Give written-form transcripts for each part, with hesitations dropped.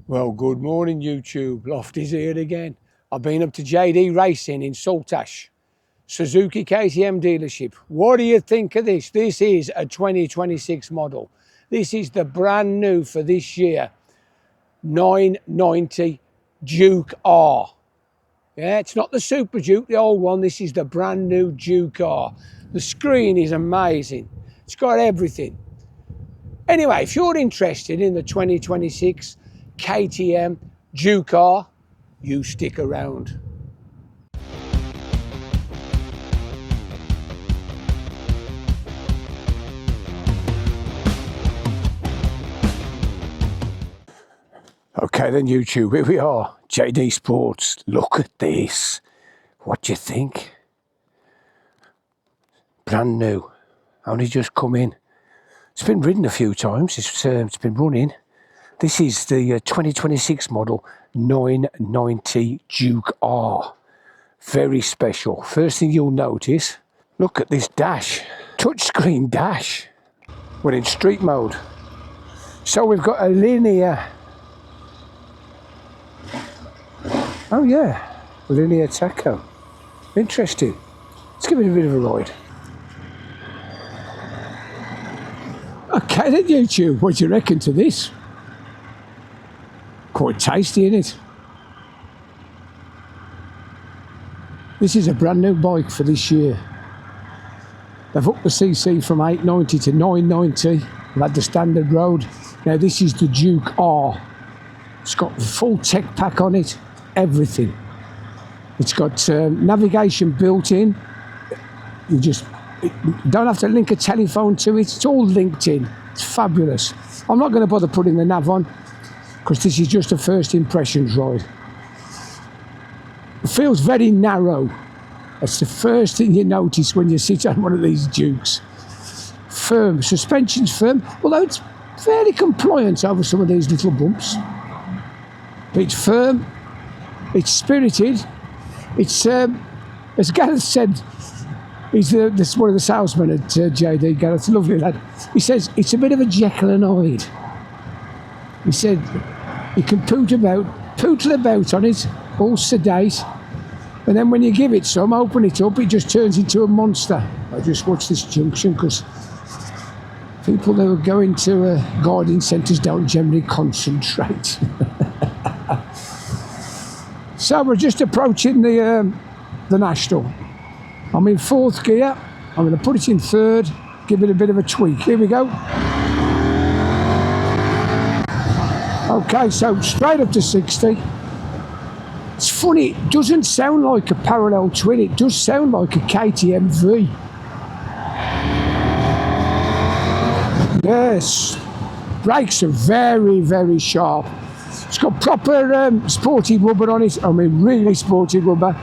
Well, good morning, YouTube. Lofty's here again. I've been up to JD Racing in Saltash, Suzuki KTM dealership. What do you think of this? This is a 2026 model. This is the brand new for this year 990 Duke R. Yeah, it's not the Super Duke, the old one. This is the brand new Duke R. The screen is amazing. It's got everything. Anyway, if you're interested in the 2026 KTM Duke R, you stick around. Okay then, YouTube, here we are, JD Sports. Look at this. What do you think? Brand new. Only just come in. It's been ridden a few times. It's been running. This is the 2026 model 990 Duke R. Very special. First thing you'll notice, look at this dash. Touchscreen dash. We're in street mode. So we've got a linear. Oh yeah, linear tacho. Interesting. Let's give it a bit of a ride. Okay then, YouTube, what do you reckon to this? Quite tasty, isn't it? This is a brand new bike for this year. They've upped the CC from 890 to 990. They've had the standard road. Now this is the Duke R. It's got the full tech pack on it, everything. It's got navigation built in. You don't have to link a telephone to it. It's all linked in. It's fabulous. I'm not going to bother putting the nav on, because this is just a first impressions ride. It feels very narrow. That's the first thing you notice when you sit on one of these Dukes. Firm, suspension's firm, although it's fairly compliant over some of these little bumps. But it's firm, it's spirited, it's, as Gareth said, he's one of the salesmen at JD, Gareth, lovely lad. He says, it's a bit of a Jekyll and Hyde. He said, you can pootle about on it, all sedate, and then when you give it some, open it up, it just turns into a monster. I just watched this junction because people that are going to gardening centres don't generally concentrate. So we're just approaching the National. I'm in fourth gear. I'm going to put it in third, give it a bit of a tweak. Here we go. Okay, so straight up to 60. It's funny, it doesn't sound like a parallel twin, it does sound like a KTM V. Yes, brakes are very, very sharp. It's got proper sporty rubber on it, I mean really sporty rubber.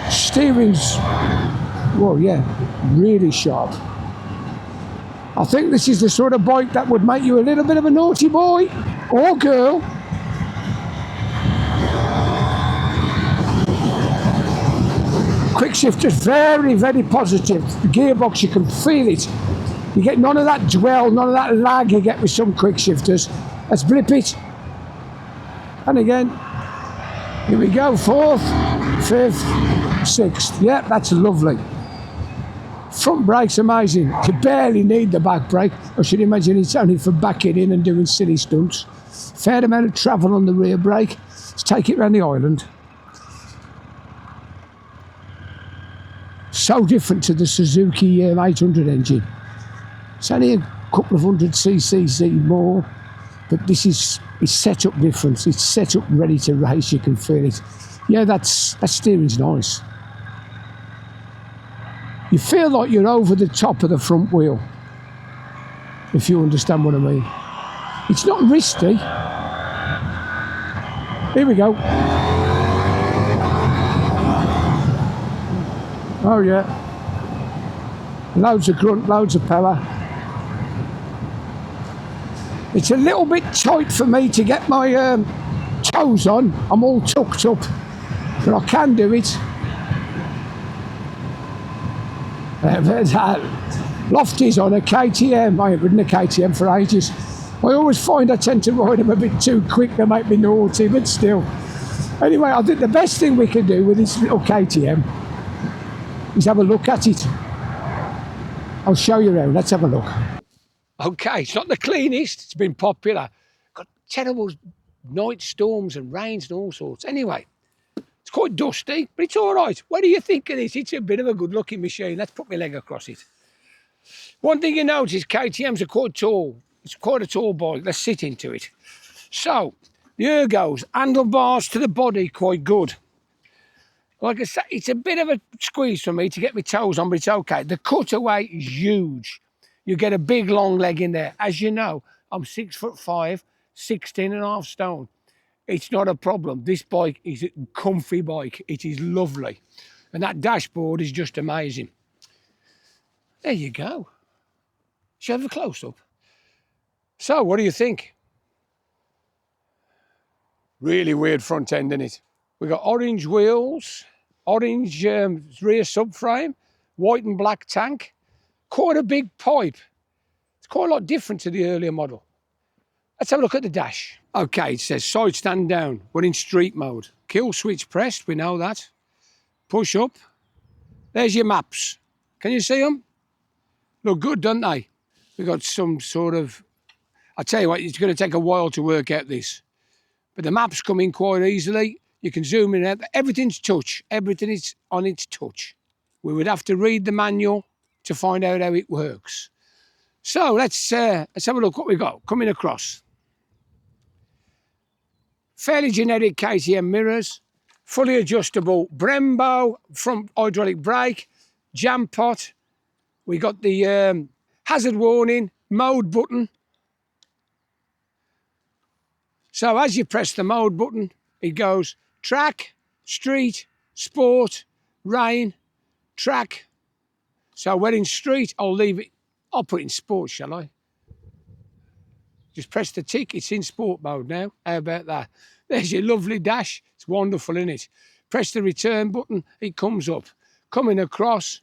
Steering's, well yeah, really sharp. I think this is the sort of bike that would make you a little bit of a naughty boy or girl. Quick shifter's very, very positive. The gearbox, you can feel it. You get none of that dwell, none of that lag you get with some quick shifters. Let's blip it. And again, here we go, fourth, fifth, sixth. Yeah, that's lovely. Front brake's amazing. You barely need the back brake. I should imagine it's only for backing in and doing silly stunts. Fair amount of travel on the rear brake. Let's take it around the island. So different to the Suzuki 800 engine. It's only a couple of hundred cc more, but this is set up different. It's set up ready to race. You can feel it. Yeah, that steering's nice. You feel like you're over the top of the front wheel, if you understand what I mean. It's not wristy. Here we go. Oh yeah. Loads of grunt, loads of power. It's a little bit tight for me to get my toes on. I'm all tucked up, but I can do it. Lofty's on a KTM. I haven't ridden a KTM for ages. I always find I tend to ride them a bit too quick. They make me naughty, but still. Anyway, I think the best thing we can do with this little KTM is have a look at it. I'll show you around. Let's have a look. Okay, it's not the cleanest. It's been popular. Got terrible night storms and rains and all sorts. Anyway, it's quite dusty, but it's all right. What do you think of this? It's a bit of a good-looking machine. Let's put my leg across it. One thing you notice, KTMs are quite tall. It's quite a tall bike. Let's sit into it. So, the ergos, handlebars to the body, quite good. Like I say, it's a bit of a squeeze for me to get my toes on, but it's okay. The cutaway is huge. You get a big, long leg in there. As you know, I'm 6'5", 16.5 stone. It's not a problem. This bike is a comfy bike. It is lovely. And that dashboard is just amazing. There you go. Shall I have a close-up? So, what do you think? Really weird front end, isn't it? We've got orange wheels, orange rear subframe, white and black tank. Quite a big pipe. It's quite a lot different to the earlier model. Let's have a look at the dash. Okay, it says side stand down. We're in street mode. Kill switch pressed, we know that. Push up. There's your maps. Can you see them? Look good, don't they? We've got some sort of... I tell you what, it's going to take a while to work out this. But the maps come in quite easily. You can zoom in and out. Everything's touch. Everything is on its touch. We would have to read the manual to find out how it works. So let's have a look what we've got coming across. Fairly generic KTM mirrors, fully adjustable Brembo, front hydraulic brake, jam pot. We got the hazard warning, mode button. So as you press the mode button, it goes track, street, sport, rain, track. So we're in street, I'll leave it, I'll put it in sport, shall I? Just press the tick, it's in sport mode now. How about that? There's your lovely dash. It's wonderful, isn't it? Press the return button, it comes up. Coming across,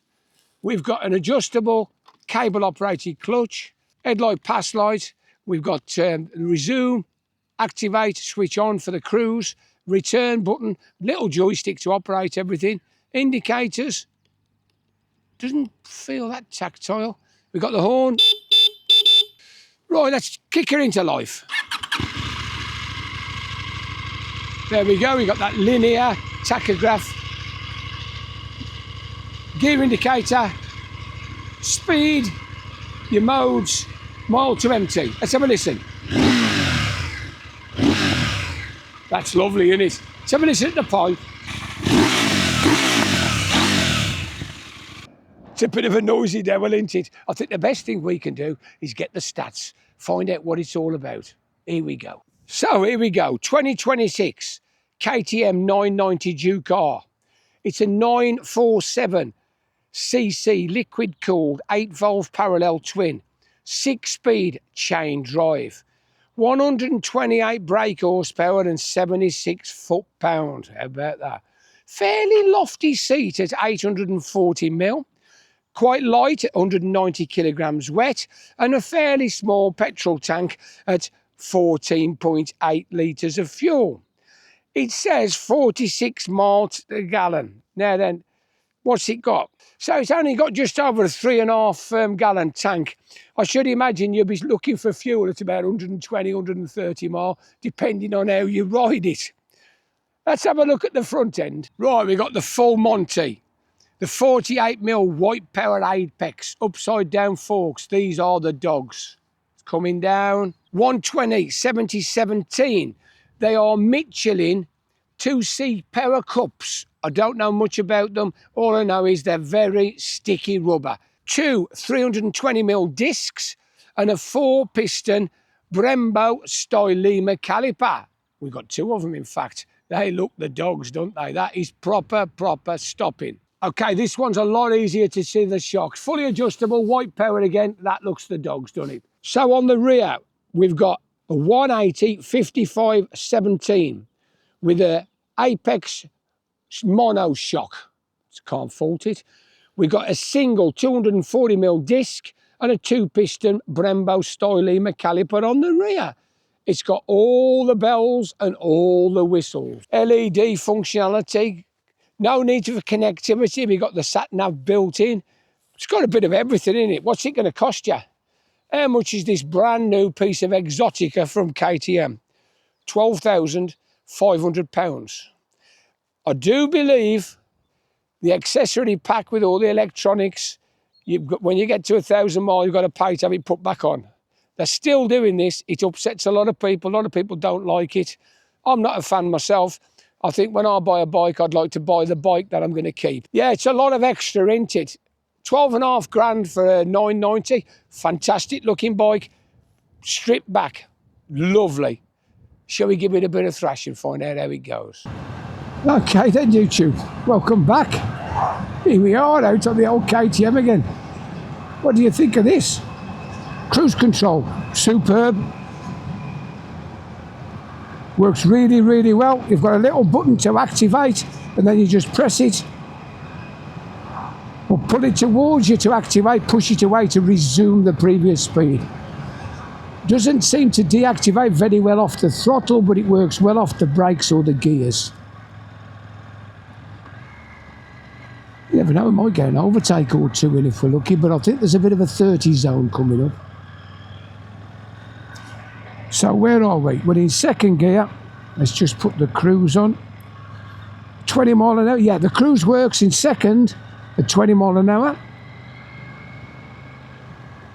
we've got an adjustable cable-operated clutch, headlight pass light. We've got resume, activate, switch on for the cruise, return button, little joystick to operate everything, indicators. Doesn't feel that tactile. We've got the horn. Right, let's kick her into life. There we go, we got that linear tachograph. Gear indicator, speed, your modes, mild to empty. Let's have a listen. That's lovely, isn't it? Let's have a listen at the pipe. It's a bit of a noisy devil, isn't it? I think the best thing we can do is get the stats, find out what it's all about. Here we go. So here we go, 2026 KTM 990 Duke R. It's a 947cc liquid-cooled 8-valve parallel twin, 6-speed chain drive, 128 brake horsepower and 76 foot-pound. How about that? Fairly lofty seat at 840mm. Quite light at 190 kilograms wet, and a fairly small petrol tank at 14.8 litres of fuel. It says 46 miles a gallon. Now then, what's it got? So it's only got just over a 3.5 gallon tank. I should imagine you'll be looking for fuel at about 120, 130 miles, depending on how you ride it. Let's have a look at the front end. Right, we've got the full Monty. The 48mm white power Apex upside down forks. These are the dogs. It's coming down. 120 7017. They are Michelin 2C power cups. I don't know much about them. All I know is they're very sticky rubber. Two 320mm discs and a 4-piston Brembo Stylema caliper. We've got 2 of them, in fact. They look the dogs, don't they? That is proper stopping. Okay, this one's a lot easier to see the shocks. Fully adjustable, white power again. That looks the dogs, doesn't it? So on the rear, we've got a 180 55 17 with a Apex mono shock. Can't fault it. We've got a single 240mm disc and a 2-piston Brembo Style caliper on the rear. It's got all the bells and all the whistles. LED functionality, no need for connectivity. We got the sat-nav built in. It's got a bit of everything in it. What's it going to cost you? How much is this brand new piece of exotica from KTM? £12,500. I do believe the accessory pack with all the electronics, when you get to 1,000 miles, you've got to pay to have it put back on. They're still doing this. It upsets a lot of people. A lot of people don't like it. I'm not a fan myself. I think when I buy a bike, I'd like to buy the bike that I'm going to keep. Yeah, it's a lot of extra, isn't it? 12.5 grand for a 990. Fantastic looking bike. Stripped back. Lovely. Shall we give it a bit of thrash and find out how it goes? Okay then, YouTube. Welcome back. Here we are out on the old KTM again. What do you think of this? Cruise control, superb. Works really, really well. You've got a little button to activate, and then you just press it. Or pull it towards you to activate, push it away to resume the previous speed. Doesn't seem to deactivate very well off the throttle, but it works well off the brakes or the gears. You never know, we might get an overtake or two in if we're lucky, but I think there's a bit of a 30 zone coming up. So where are we? We're in second gear. Let's just put the cruise on. 20 mile an hour. Yeah, the cruise works in second at 20 mile an hour.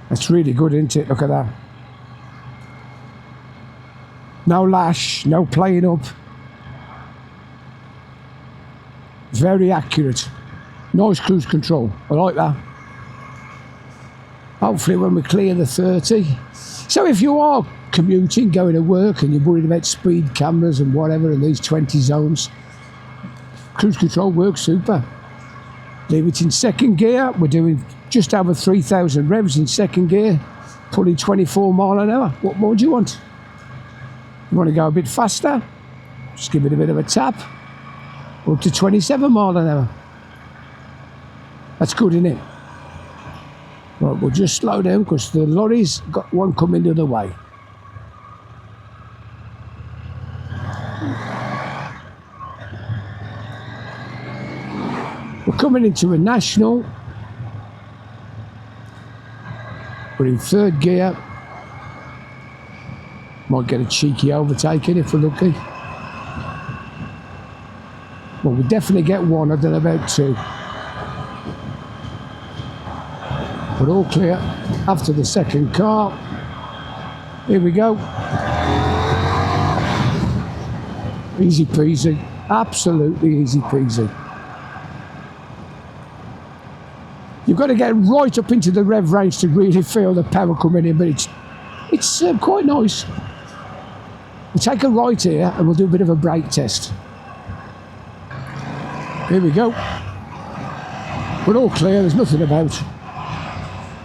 That's really good, isn't it? Look at that. No lash, no playing up. Very accurate. Nice cruise control. I like that. Hopefully when we clear the 30. So if you are commuting, going to work, and you're worried about speed cameras and whatever in these 20 zones, cruise control works super. Leave it in second gear. We're doing just over 3,000 revs in second gear, pulling 24 mile an hour. What more do you want? You want to go a bit faster? Just give it a bit of a tap. Up to 27 mile an hour. That's good, isn't it? Right, we'll just slow down because the lorry's got one coming the other way. We're coming into a national. We're in third gear. Might get a cheeky overtaking if we're lucky. Well, we'll definitely get one, I don't know about two. But all clear after the second car. Here we go. Easy peasy, absolutely easy peasy. You've got to get right up into the rev range to really feel the power coming in, but it's quite nice. We'll take a right here and we'll do a bit of a brake test. Here we go. We're all clear, there's nothing about.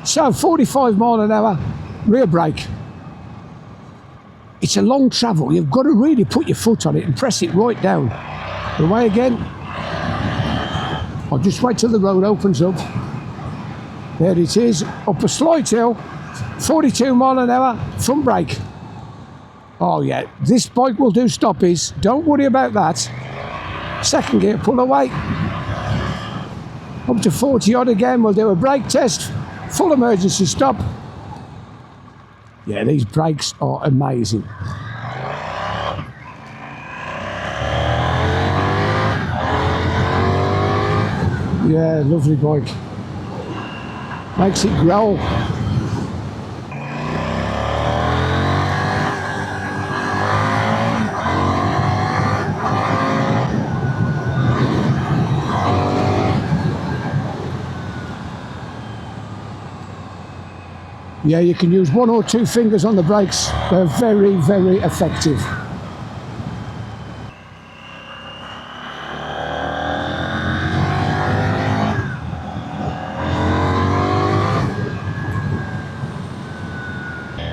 So 45 mile an hour, rear brake. It's a long travel. You've got to really put your foot on it and press it right down. Away again. I'll just wait till the road opens up. There it is, up a slight hill, 42 mile an hour, front brake. Oh yeah, this bike will do stoppies. Don't worry about that. Second gear, pull away. Up to 40 odd again, we'll do a brake test. Full emergency stop. Yeah, these brakes are amazing. Yeah, lovely bike. Makes it growl. Yeah, you can use one or two fingers on the brakes. They're very, very effective.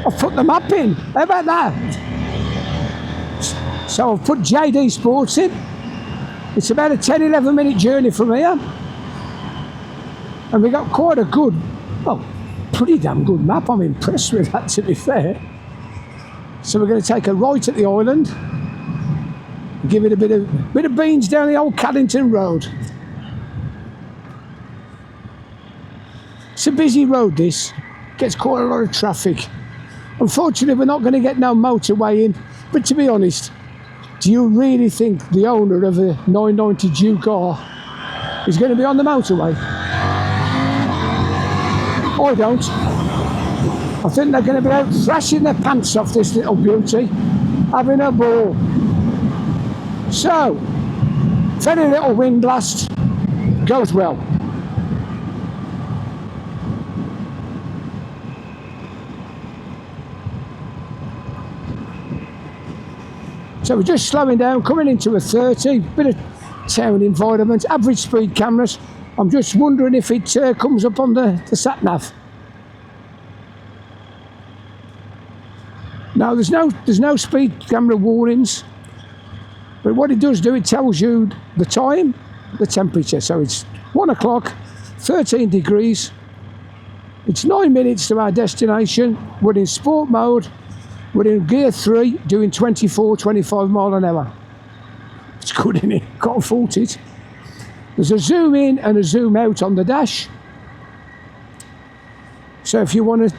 I've put the map in. How about that? So I've put JD Sports in. It's about a 10-11 minute journey from here. And we got quite a good, well, pretty damn good map. I'm impressed with that, to be fair. So we're going to take a right at the island, give it a bit of beans down the old Caddington Road. It's a busy road, this. Gets quite a lot of traffic. Unfortunately, we're not going to get no motorway in, but to be honest, do you really think the owner of a 990 Duke R is going to be on the motorway? I don't. I think they're going to be out thrashing their pants off this little beauty, having a ball. So, very little wind blast, goes well. So we're just slowing down, coming into a 30, bit of town environment, average speed cameras. I'm just wondering if it comes up on the sat-nav. No, there's no speed camera warnings, but what it does do, it tells you the time, the temperature. So it's 1 o'clock, 13 degrees. It's 9 minutes to our destination. We're in sport mode. We're in gear 3, doing 24, 25 mile an hour. It's good, isn't it? Can't fault it. There's a zoom in and a zoom out on the dash. So if you want to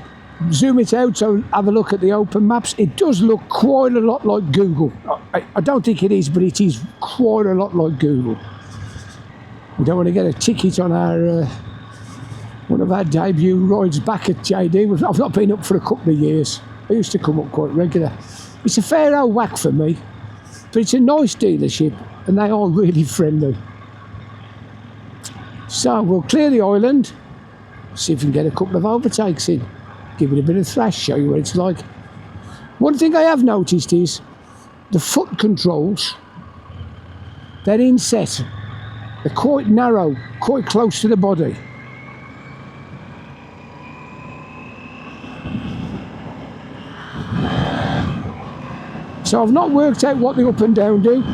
zoom it out, so have a look at the open maps, it does look quite a lot like Google. I don't think it is, but it is quite a lot like Google. We don't want to get a ticket on our one of our debut rides back at JD. I've not been up for a couple of years. I used to come up quite regular. It's a fair old whack for me, but it's a nice dealership and they are really friendly. So we'll clear the island, see if we can get a couple of overtakes in, give it a bit of thrash, show you what it's like. One thing I have noticed is the foot controls, they're inset. They're quite narrow, quite close to the body. So I've not worked out what the up and down do.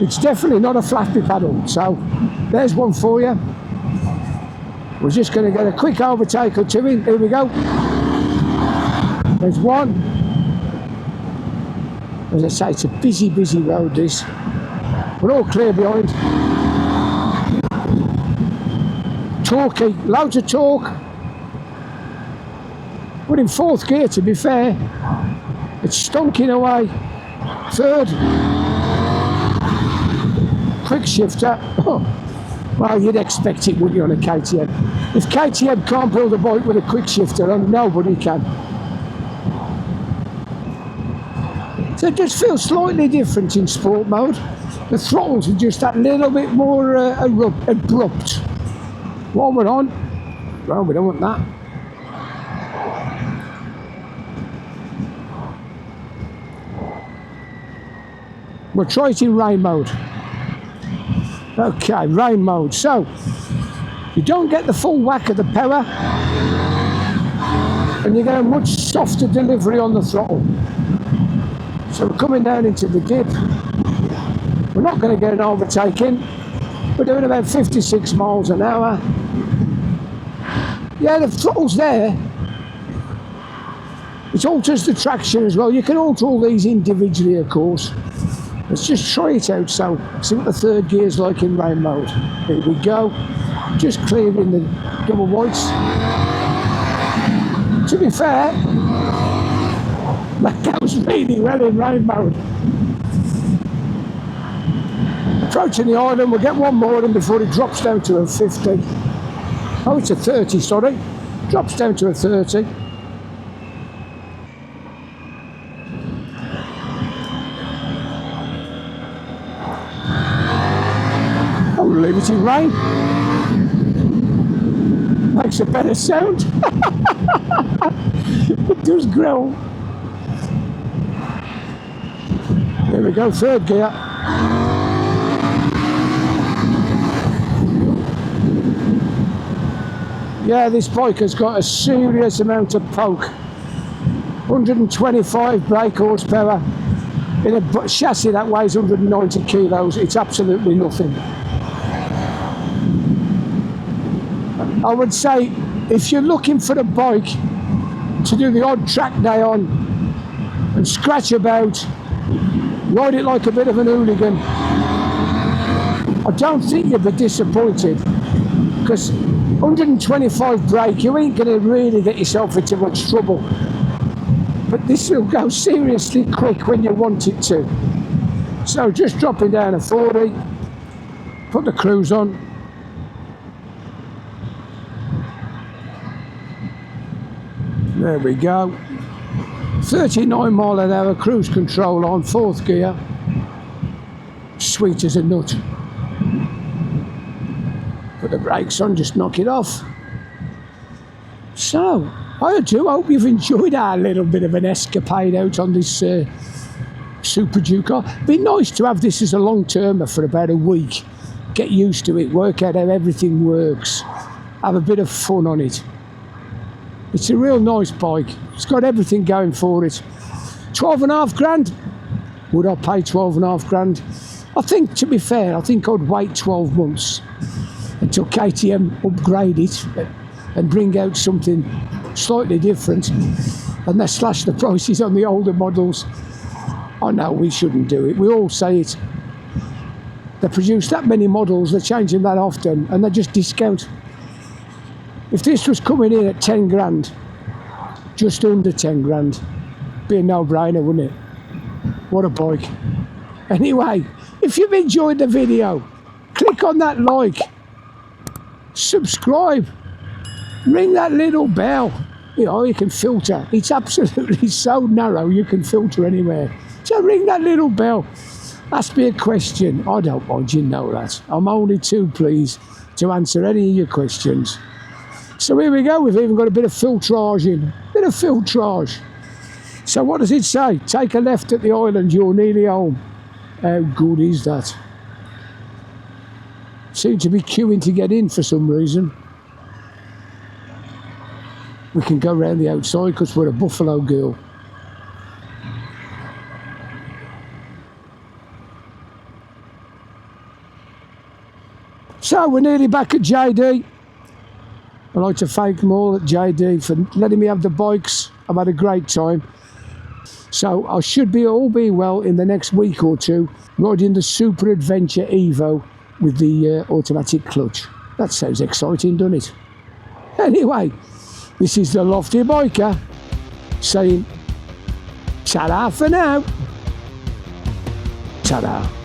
It's definitely not a flappy paddle. So there's one for you. We're just going to get a quick overtake or two in. Here we go. There's one. As I say, it's a busy, busy road, this. We're all clear behind. Torquey, loads of torque. We're in 4th gear, to be fair. It's stonking away. 3rd. Quick shifter. Oh, well, you'd expect it, wouldn't you, on a KTM? If KTM can't build a bike with a quick shifter, then nobody can. So it just feels slightly different in sport mode. The throttles are just that little bit more abrupt. While we're on, well, we don't want that. We'll try it in rain mode. Okay, rain mode. So, you don't get the full whack of the power, and you get a much softer delivery on the throttle. So we're coming down into the dip. We're not going to get an overtaking. We're doing about 56 miles an hour. Yeah, the throttle's there. It alters the traction as well. You can alter all these individually, of course. Let's just try it out, so see what the 3rd gear's like in rain mode. Here we go. Just clearing the double whites. To be fair, that goes really well in rain mode. Approaching the island, we'll get one more in before it drops down to a 50. Oh, it's a 30, sorry. Drops down to a 30. I'll leave it in rain. Makes a better sound. It does growl. There we go, 3rd gear. Yeah, this bike has got a serious amount of poke. 125 brake horsepower. In a chassis that weighs 190 kilos, it's absolutely nothing. I would say if you're looking for a bike to do the odd track day on and scratch about, ride it like a bit of an hooligan, I don't think you'll be disappointed, because 125 brake, you ain't going to really get yourself into much trouble. But this will go seriously quick when you want it to. So just dropping down a 40, put the cruise on. There we go. 39 mile an hour cruise control on, 4th gear. Sweet as a nut. Put the brakes on, just knock it off. So, I do hope you've enjoyed our little bit of an escapade out on this Super Duke R. Be nice to have this as a long-termer for about a week. Get used to it, work out how everything works. Have a bit of fun on it. It's a real nice bike. It's got everything going for it. 12.5 grand. Would I pay 12.5 grand? I think, to be fair, I think I'd wait 12 months until KTM upgrade it and bring out something slightly different, and they slash the prices on the older models. I know we shouldn't do it. We all say it. They produce that many models, they change them that often, and they just discount. If this was coming in at 10 grand, just under 10 grand, be a no-brainer, wouldn't it? What a bike. Anyway, if you've enjoyed the video, click on that like, subscribe, ring that little bell. You know, you can filter. It's absolutely so narrow, you can filter anywhere. So ring that little bell. Ask me a question. I don't mind, you know that. I'm only too pleased to answer any of your questions. So here we go, we've even got a bit of filtrage in. Bit of filtrage. So what does it say? Take a left at the island, you're nearly home. How good is that? Seem to be queuing to get in for some reason. We can go round the outside because we're a Buffalo girl. So we're nearly back at JD. I'd like to thank them all at JD for letting me have the bikes. I've had a great time. So I should be all be well in the next week or two, riding the Super Adventure Evo with the automatic clutch. That sounds exciting, doesn't it? Anyway, this is the Lofty Biker saying ta-da for now. Ta-da.